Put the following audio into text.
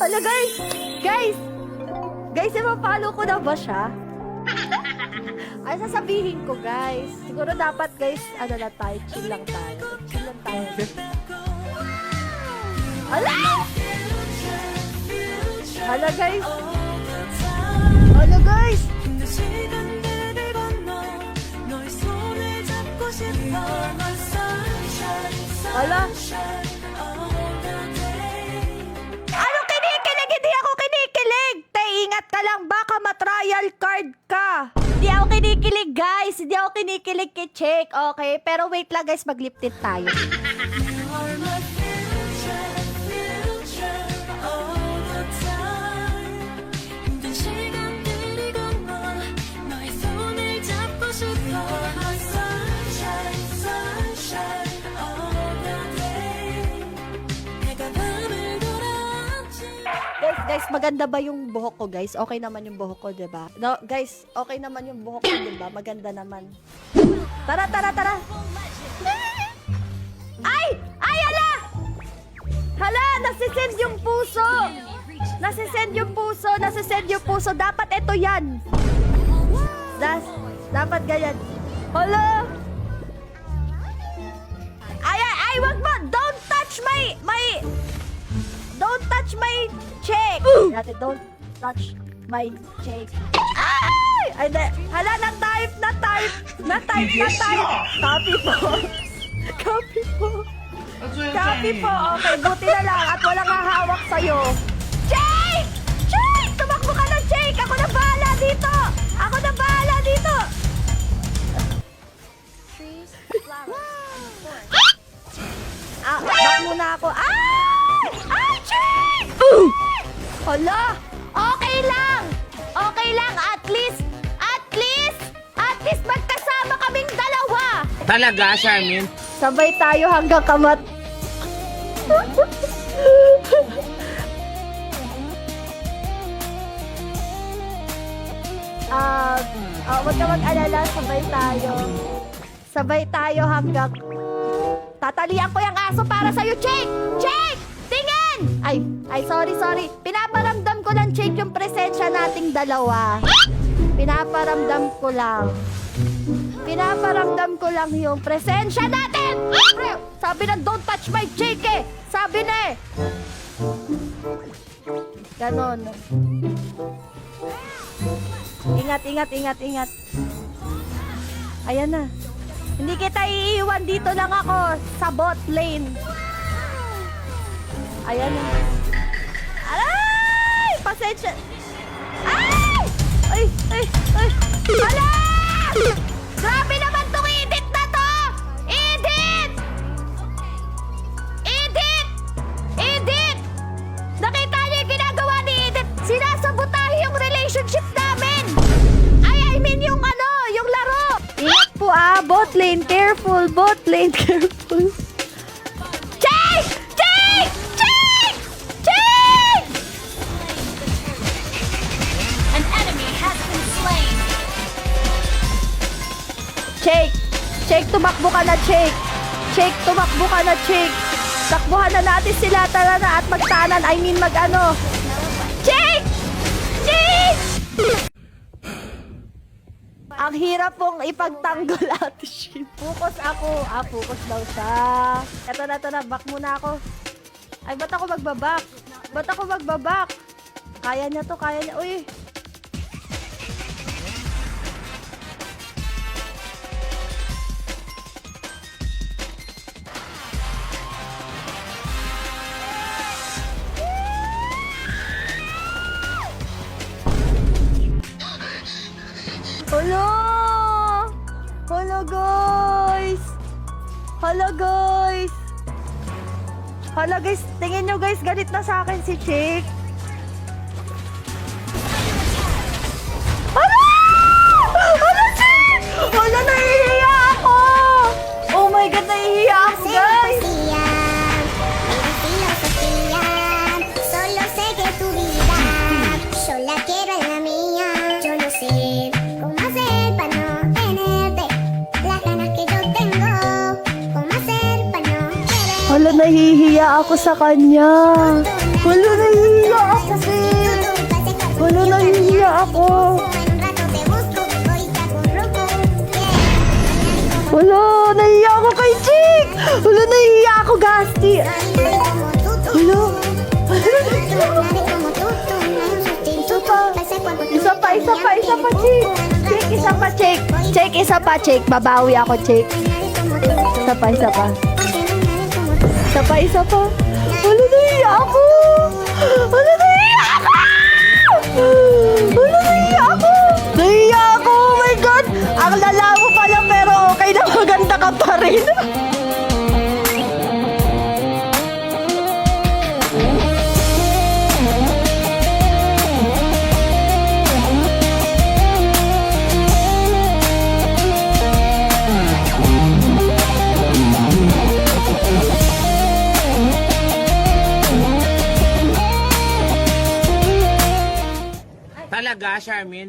Hala guys! Guys! Guys, follow ko na ba siya? Ay, sasabihin ko guys. Siguro dapat guys, ano na tayo, chill lang tayo. Chill lang tayo. Hala! Hala guys! Hala guys! Hala! Anong kinikilig? Hindi ako kinikilig! Te, ingat ka lang, baka matrial card ka! Hindi ako kinikilig, guys! Hindi ako kinikilig kay Check, okay? Pero wait lang, guys, mag-lip tint tayo. Guys, maganda ba yung buhok ko, guys? Okay naman yung buhok ko, diba? No, guys, okay naman yung buhok ko, diba? Maganda naman. Tara, tara, tara! Ay! Ay, hala! Hala, nasisend yung puso! Nasisend yung puso! Nasisend yung puso! Dapat ito yan! Dapat ganyan. Hala! Ay, ay, ay, wag mo! Don't touch my... Don't touch my check! Dati, don't touch my check. Ay! Ay, hala, na-type! Copy po. Copy po. Copy po. Okay, buti na lang at walang hahawak sa'yo. Jake! Jake! Tumakbo ka na, Jake! Ako na bahala dito! Ako na bahala dito! Back muna ako. Ay! Ay, Jake! Hala! Okay lang! Okay lang! At least magkasama kaming dalawa! Talaga, Charmin? Sabay tayo hanggang kamat... Huwag ka mag-alala, sabay tayo hanggang... Tatalian ko yung aso para sa'yo, Jake! Jake! Tingin! Ay, sorry. Pinaparamdam ko lang, Jake, yung presensya nating dalawa. Pinaparamdam ko lang yung presensya natin! Sabi na, don't touch my Jake eh! Sabi na eh! Ganon. Ingat. Ayan na. Hindi kita iiwan, dito lang ako sa bot lane. Ayan na. Aray! Pasensya. Ay! Ay! Hala! Grabe naman tong edit na to! Edit! Nakita niyo yung ginagawa ni Edit? Sinasabotahe yung relationship namin! I mean yung yung laro! Ingat po bot lane, careful! Jake! An enemy has been slain. Jake, tumakbo ka na, Jake! Takbuhan na natin sila, tara na at magtanan, Jake! Ang hirap pong ipagtanggol, Ate Shin. Focus ako. Focus daw siya. Ito na, back muna ako. Ay, ba't ako magbabak? Kaya niya. Uy! Hala guys, tingin nyo guys, galit na sa akin si Chick. Hala Chick! Hala, nahihiya ako! Oh my God, nahihiya ako guys! Solo sé que tu vida, yo la quiero en la mía. Yo no sé cómo hacer para no tenerte, las ganas que yo tengo. Cómo hacer para no querer. Hala, nahihiya ako sa kanya. Hala, nahihiya En un rato te busco, ahorita con roco. Yeah. Wala, nahiya ako kay Chick! Wala, nahiya ako, Gasti! Nadie como tú, tú. Wala. Nadie como tú, tú. No hay un sustituto. Ese cuerpo tuyo Isa pa, que Chick! brilla Chick, isa pa, Chick! Chick, isa pa, Chick! Babawi ako, Chick! nadie como tú. Isa pa, isa pa. Porque no hay nadie como tú. Isa pa, isa pa. Wala, nahiya ako! Wala, nahiya ako! Wala, nahiya ako! Nahiya ako! Oh my God! Ang lala mo pala pero okay na maganda ka pa rin. Talaga, Charmin?